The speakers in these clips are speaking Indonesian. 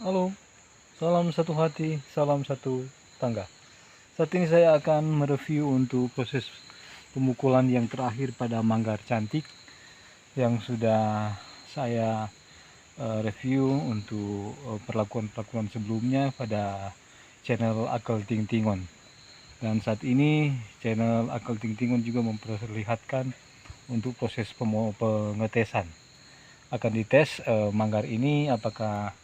Halo, salam satu hati, salam satu tangga. Saat ini saya akan mereview untuk proses pemukulan yang terakhir pada manggar cantik yang sudah saya review untuk perlakuan-perlakuan sebelumnya pada channel Akal Ting Tingon. Dan saat ini channel Akal Ting Tingon juga memperlihatkan untuk proses pengetesan. Akan dites manggar ini apakah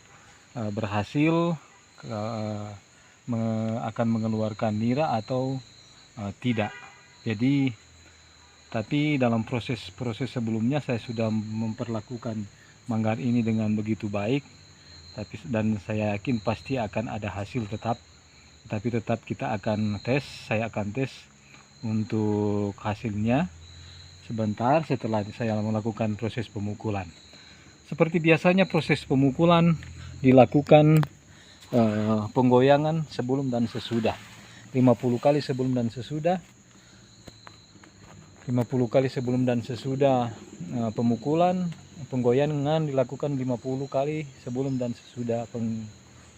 berhasil akan mengeluarkan nira atau tidak. Jadi tapi dalam proses sebelumnya saya sudah memperlakukan manggar ini dengan begitu baik, dan saya yakin pasti akan ada hasil tetap. Tapi tetap kita akan tes, saya akan tes untuk hasilnya sebentar setelah saya melakukan proses pemukulan. Seperti biasanya proses pemukulan dilakukan penggoyangan sebelum dan sesudah, 50 kali sebelum dan sesudah. 50 kali sebelum dan sesudah pemukulan. Penggoyangan dilakukan 50 kali sebelum dan sesudah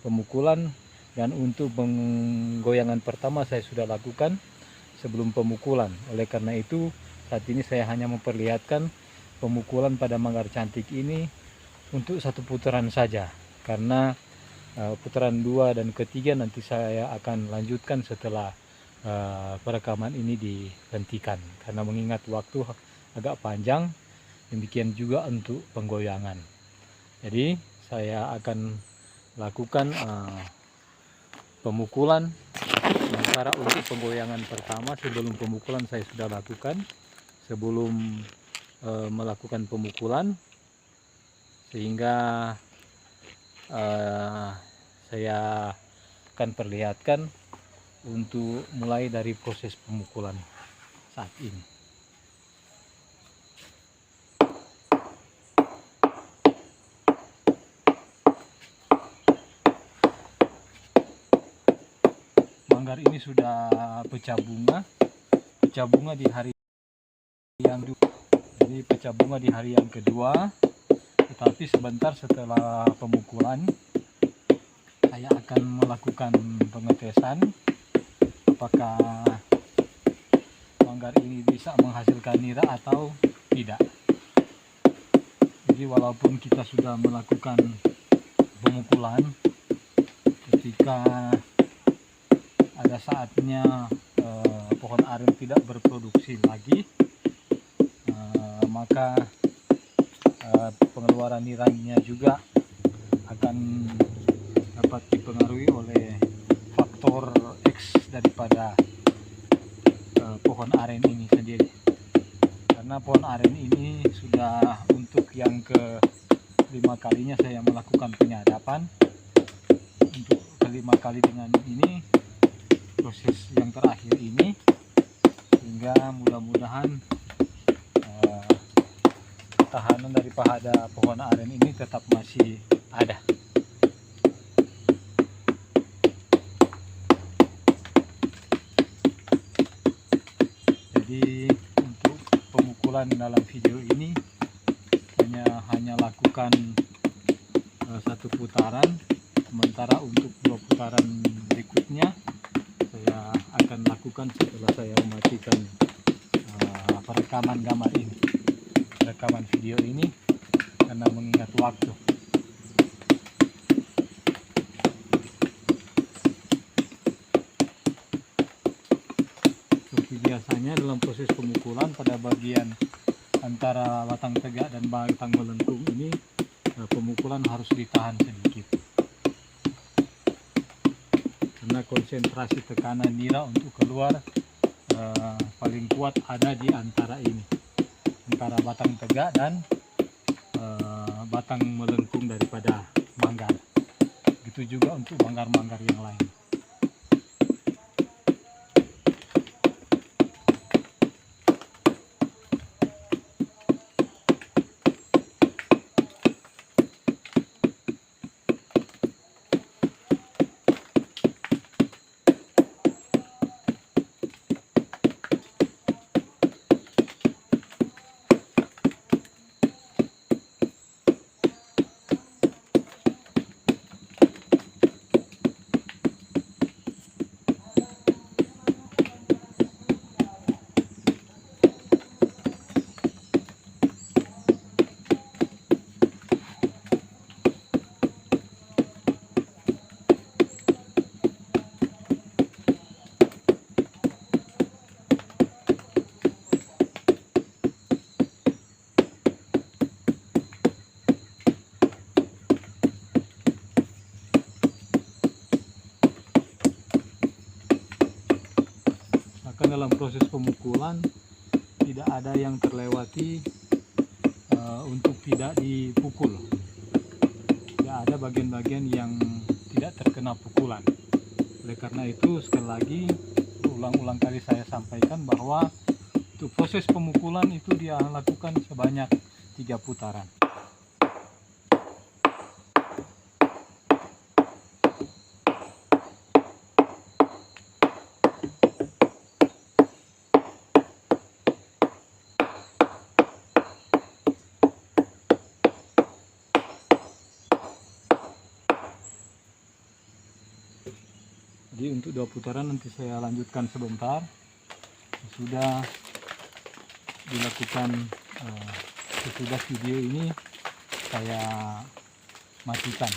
pemukulan. Dan untuk penggoyangan pertama saya sudah lakukan sebelum pemukulan. Oleh karena itu saat ini saya hanya memperlihatkan pemukulan pada manggar cantik ini untuk satu putaran saja, karena putaran 2 dan ketiga nanti saya akan lanjutkan setelah perekaman ini dihentikan, karena mengingat waktu agak panjang. Demikian juga untuk penggoyangan. Jadi saya akan lakukan pemukulan. Sementara untuk penggoyangan pertama sebelum pemukulan saya sudah lakukan sebelum melakukan pemukulan, sehingga saya akan perlihatkan untuk mulai dari proses pemukulan saat ini. Manggar ini sudah pecah bunga di hari yang jadi pecah bunga di hari yang kedua. Tetapi sebentar setelah pemukulan saya akan melakukan pengetesan apakah manggar ini bisa menghasilkan nira atau tidak. Jadi walaupun kita sudah melakukan pemukulan, ketika ada saatnya pohon aren tidak berproduksi lagi, maka pengeluaran niranya juga akan dapat dipengaruhi oleh faktor X daripada pohon aren ini sendiri. Karena pohon aren ini sudah untuk yang kelima kalinya saya melakukan penyadapan. Untuk kelima kali dengan ini, proses yang terakhir ini, sehingga mudah-mudahan tahanan daripada pohon aren ini tetap masih ada. Jadi untuk pemukulan dalam video ini hanya lakukan satu putaran, sementara untuk 2 putaran berikutnya saya akan lakukan setelah saya mematikan perekaman gambar ini, rekaman video ini, karena mengingat waktu. Seperti biasanya dalam proses pemukulan pada bagian antara batang tegak dan batang melengkung ini, pemukulan harus ditahan sedikit, karena konsentrasi tekanan nira untuk keluar paling kuat ada di antara ini, antara batang tegak dan batang melengkung daripada manggar. Begitu juga untuk manggar-manggar yang lain. dalam proses pemukulan tidak ada yang terlewati untuk tidak dipukul. Tidak ada bagian-bagian yang tidak terkena pukulan. Oleh karena itu sekali lagi berulang-ulang kali saya sampaikan bahwa untuk proses pemukulan itu dia lakukan sebanyak 3 putaran. Jadi untuk 2 putaran nanti saya lanjutkan sebentar. Sudah dilakukan sesudah video ini saya matikan.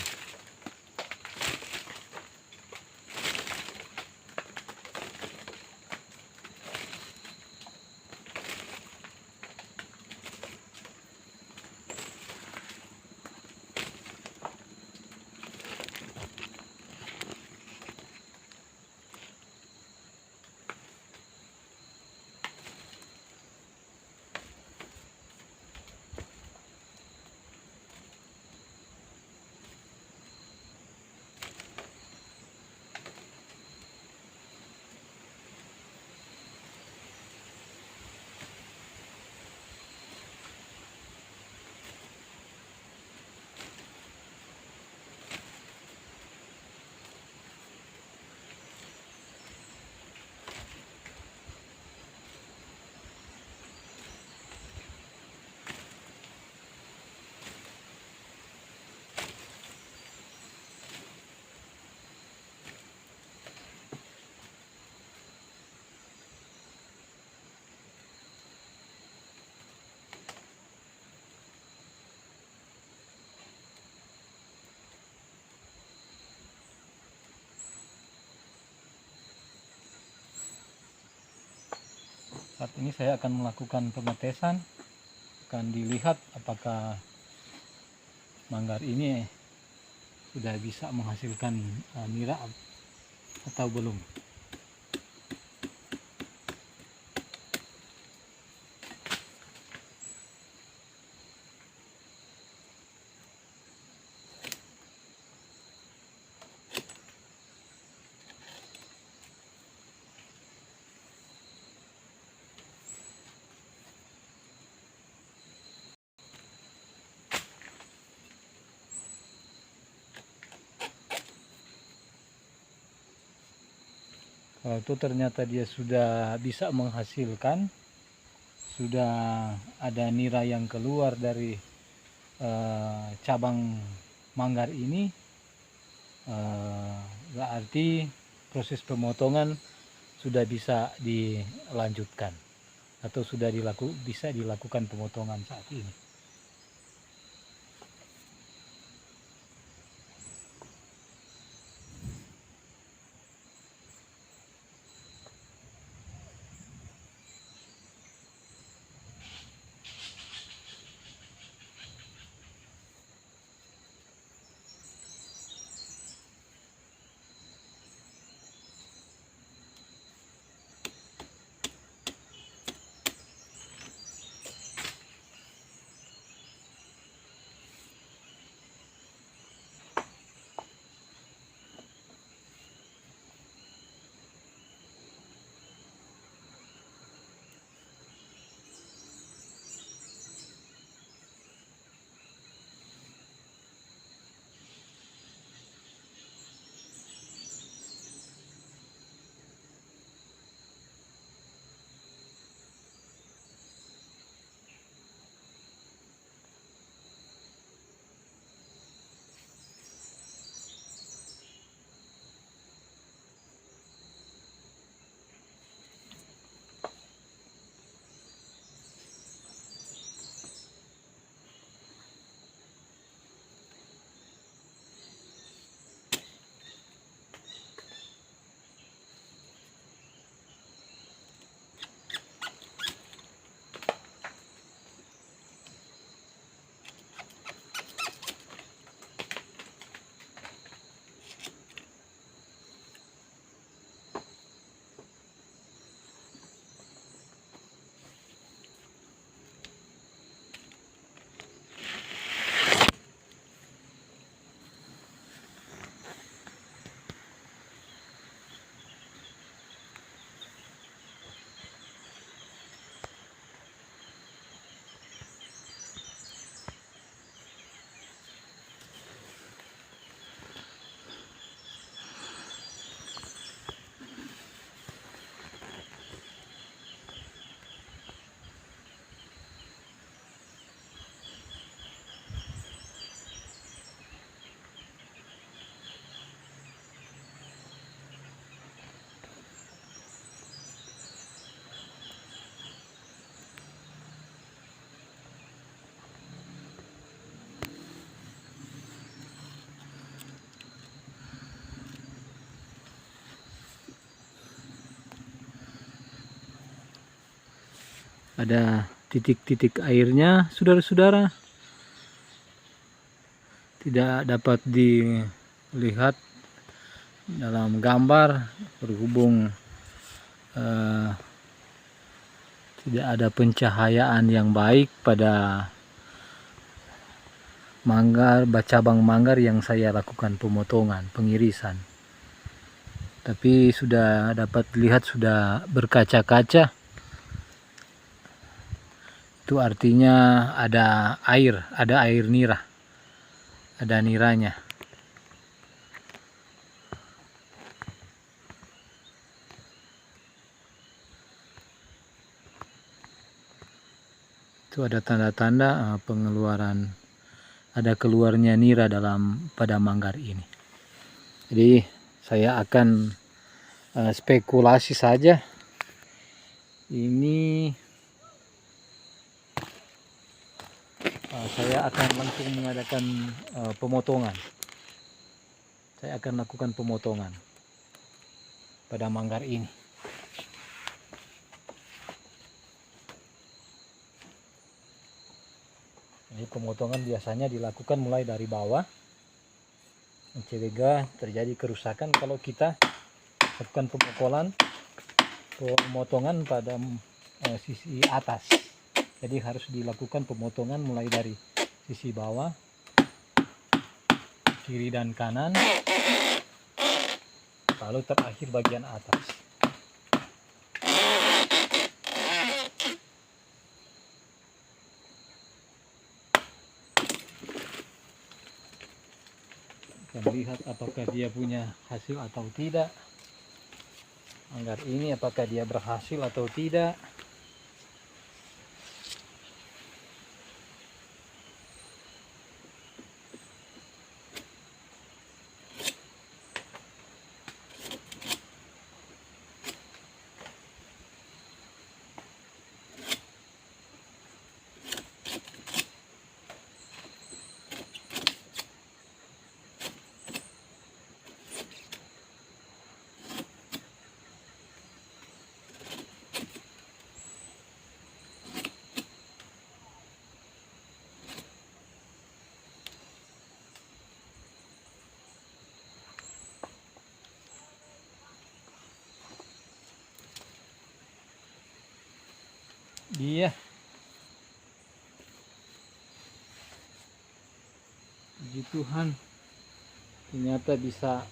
Saat ini saya akan melakukan pengetesan, akan dilihat apakah manggar ini sudah bisa menghasilkan nira atau belum. Kalau itu ternyata dia sudah bisa menghasilkan, sudah ada nira yang keluar dari cabang manggar ini, berarti proses pemotongan sudah bisa dilanjutkan atau sudah bisa dilakukan pemotongan saat ini. Ada titik-titik airnya, saudara-saudara. Tidak dapat dilihat dalam gambar berhubung tidak ada pencahayaan yang baik pada cabang manggar yang saya lakukan pemotongan, pengirisan. Tapi sudah dapat dilihat sudah berkaca-kaca. Itu artinya ada air nira. Ada niranya. Itu ada tanda-tanda ada keluarnya nira pada manggar ini. Jadi saya akan spekulasi saja. Ini saya akan langsung mengadakan pemotongan. Saya akan lakukan pemotongan pada manggar ini. Jadi pemotongan biasanya dilakukan mulai dari bawah, mencegah terjadi kerusakan kalau kita lakukan pemotongan pada sisi atas. Jadi harus dilakukan pemotongan mulai dari sisi bawah, kiri dan kanan, lalu terakhir bagian atas. Kita lihat apakah dia punya hasil atau tidak. Manggar ini apakah dia berhasil atau tidak. Iya. Puji Tuhan, ternyata bisa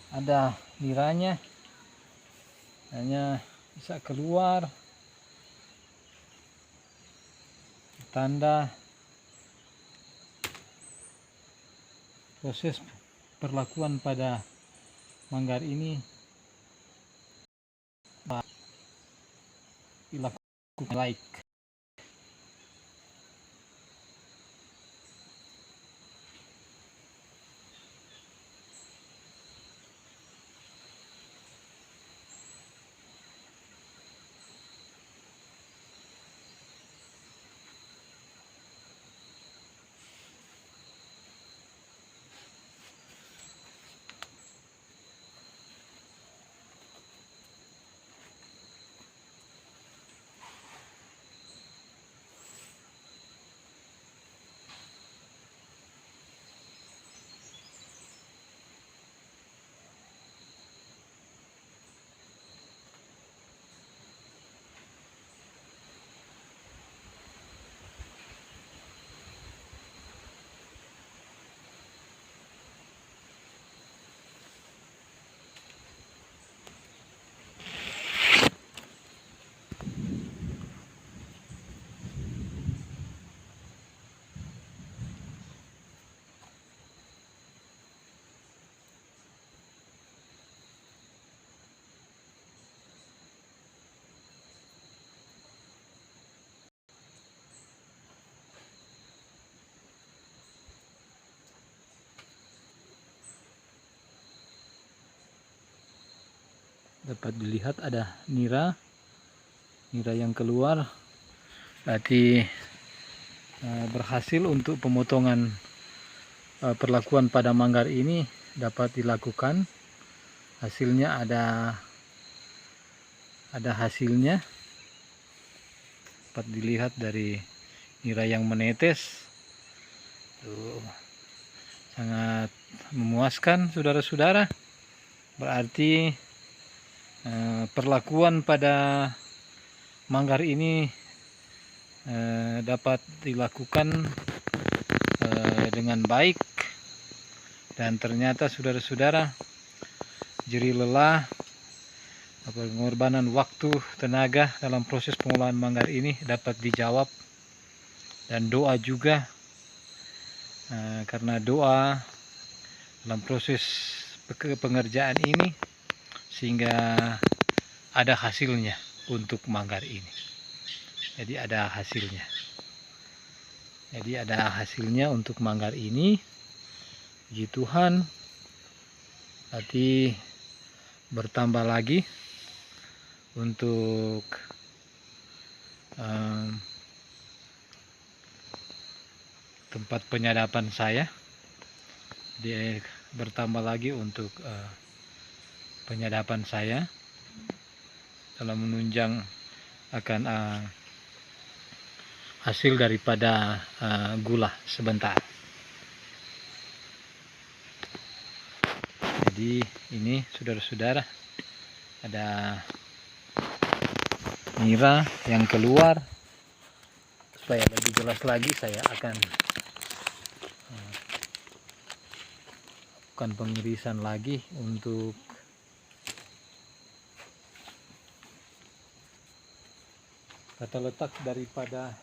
ada niranya, hanya bisa keluar tanda proses perlakuan pada manggar ini dilakukan baik. Dapat dilihat ada nira yang keluar, berarti berhasil untuk pemotongan perlakuan pada manggar ini dapat dilakukan. Hasilnya ada hasilnya. dapat dilihat dari nira yang menetes. Tuh, sangat memuaskan saudara-saudara. Berarti perlakuan pada manggar ini dapat dilakukan dengan baik, dan ternyata saudara-saudara, jerih lelah, pengorbanan waktu, tenaga dalam proses pengolahan manggar ini dapat dijawab, dan doa juga, karena doa dalam proses pengerjaan ini sehingga ada hasilnya untuk manggar ini. Jadi ada hasilnya untuk manggar ini. Puji Tuhan, nanti bertambah lagi untuk tempat penyadapan saya. Dia bertambah lagi untuk penyadapan saya dalam menunjang akan hasil daripada gula sebentar. Jadi ini saudara-saudara, ada nira yang keluar. Supaya lebih jelas lagi, saya akan lakukan pengirisan lagi untuk tata letak daripada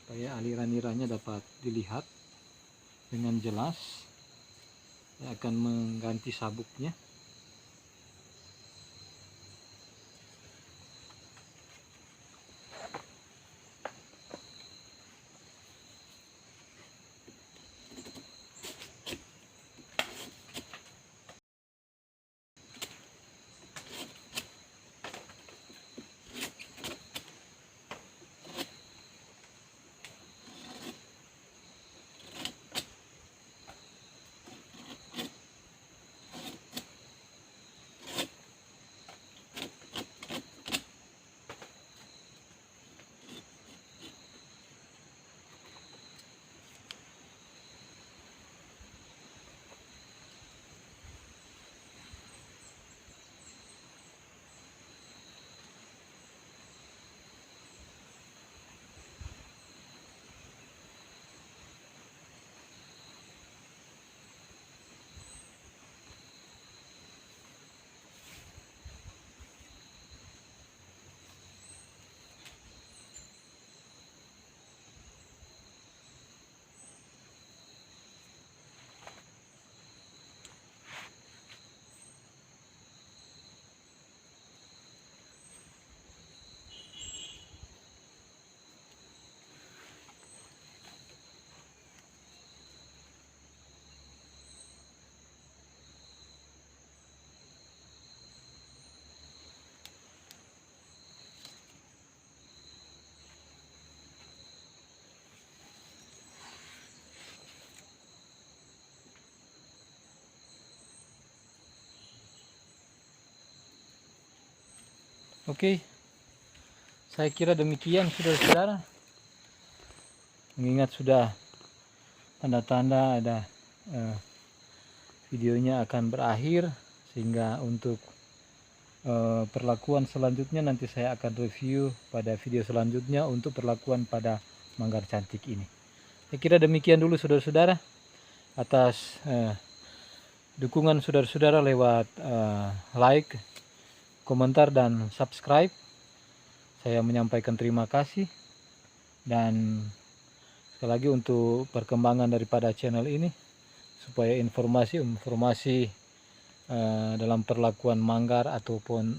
supaya aliran niranya dapat dilihat dengan jelas. Saya akan mengganti sabuknya. Oke, saya kira demikian saudara-saudara. Mengingat sudah tanda-tanda ada videonya akan berakhir, sehingga untuk perlakuan selanjutnya nanti saya akan review pada video selanjutnya untuk perlakuan pada manggar cantik ini. Saya kira demikian dulu saudara-saudara, atas dukungan saudara-saudara lewat like, komentar, dan subscribe. Saya menyampaikan terima kasih, dan sekali lagi untuk perkembangan daripada channel ini, supaya informasi dalam perlakuan manggar ataupun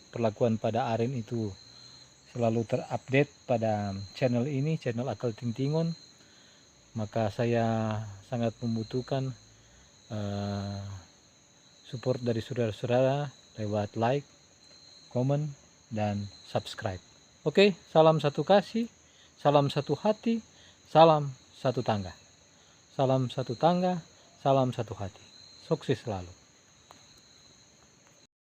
perlakuan pada aren itu selalu terupdate pada channel ini, channel Akal Ting Tingon. Maka saya sangat membutuhkan support dari saudara-saudara lewat like, komen, dan subscribe. Oke, salam satu kasih. salam satu hati, salam satu tangga. Salam satu tangga, salam satu hati. Sukses selalu.